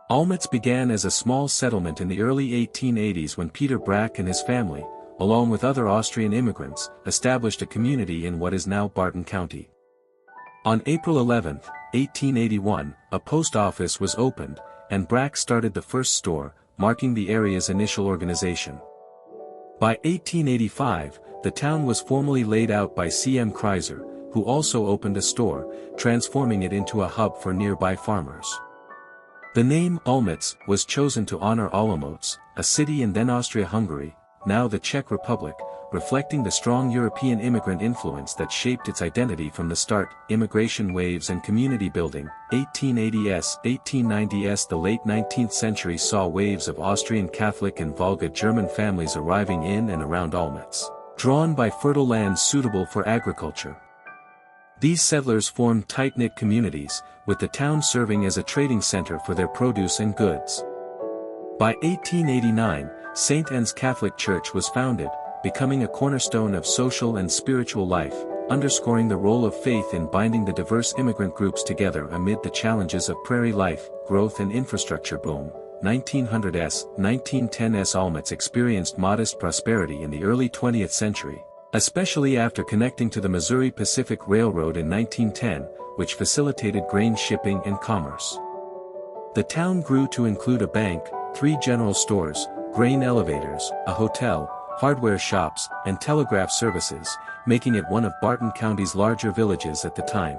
Olmitz began as a small settlement in the early 1880s when Peter Brack and his family, along with other Austrian immigrants, established a community in what is now Barton County. On April 11, 1881, a post office was opened, and Brack started the first store, marking the area's initial organization. By 1885, the town was formally laid out by C.M. Kreiser, who also opened a store, transforming it into a hub for nearby farmers. The name Olmitz was chosen to honor Olomouc, a city in then Austria-Hungary, now the Czech Republic, reflecting the strong European immigrant influence that shaped its identity from the start. Immigration waves and community building, 1880s, 1890s. The late 19th century saw waves of Austrian Catholic and Volga German families arriving in and around Olmitz, drawn by fertile lands suitable for agriculture. These settlers formed tight-knit communities, with the town serving as a trading center for their produce and goods. By 1889, St. Anne's Catholic Church was founded, becoming a cornerstone of social and spiritual life, underscoring the role of faith in binding the diverse immigrant groups together amid the challenges of prairie life, growth and infrastructure boom. 1900s, 1910s. Olmitz experienced modest prosperity in the early 20th century, especially after connecting to the Missouri Pacific Railroad in 1910, which facilitated grain shipping and commerce. The town grew to include a bank, 3 general stores, grain elevators, a hotel, hardware shops, and telegraph services, making it one of Barton County's larger villages at the time.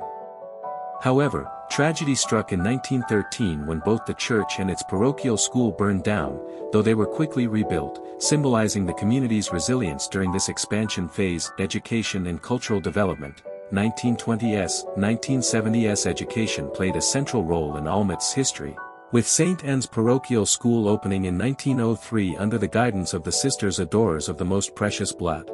However, tragedy struck in 1913 when both the church and its parochial school burned down, though they were quickly rebuilt, symbolizing the community's resilience during this expansion phase. Education and cultural development. 1920s, 1970s. Education played a central role in Olmitz's history, with St. Anne's Parochial School opening in 1903 under the guidance of the Sisters Adorers of the Most Precious Blood.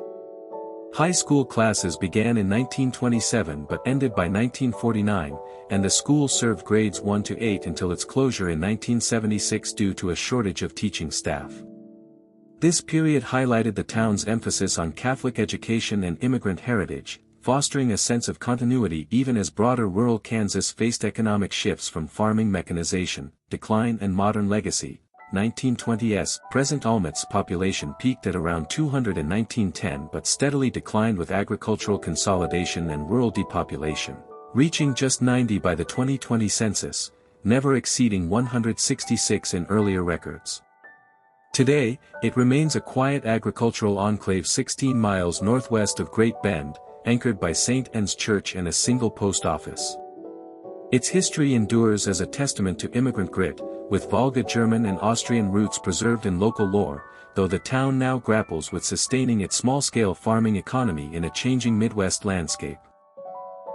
High school classes began in 1927 but ended by 1949, and the school served grades 1 to 8 until its closure in 1976 due to a shortage of teaching staff. This period highlighted the town's emphasis on Catholic education and immigrant heritage, fostering a sense of continuity even as broader rural Kansas faced economic shifts from farming mechanization, decline and modern legacy. 1920s. Present Olmitz population peaked at around 200 in 1910 but steadily declined with agricultural consolidation and rural depopulation, reaching just 90 by the 2020 census, never exceeding 166 in earlier records. Today, it remains a quiet agricultural enclave 16 miles northwest of Great Bend, anchored by St. Anne's Church and a single post office. Its history endures as a testament to immigrant grit, with Volga German and Austrian roots preserved in local lore, though the town now grapples with sustaining its small-scale farming economy in a changing Midwest landscape.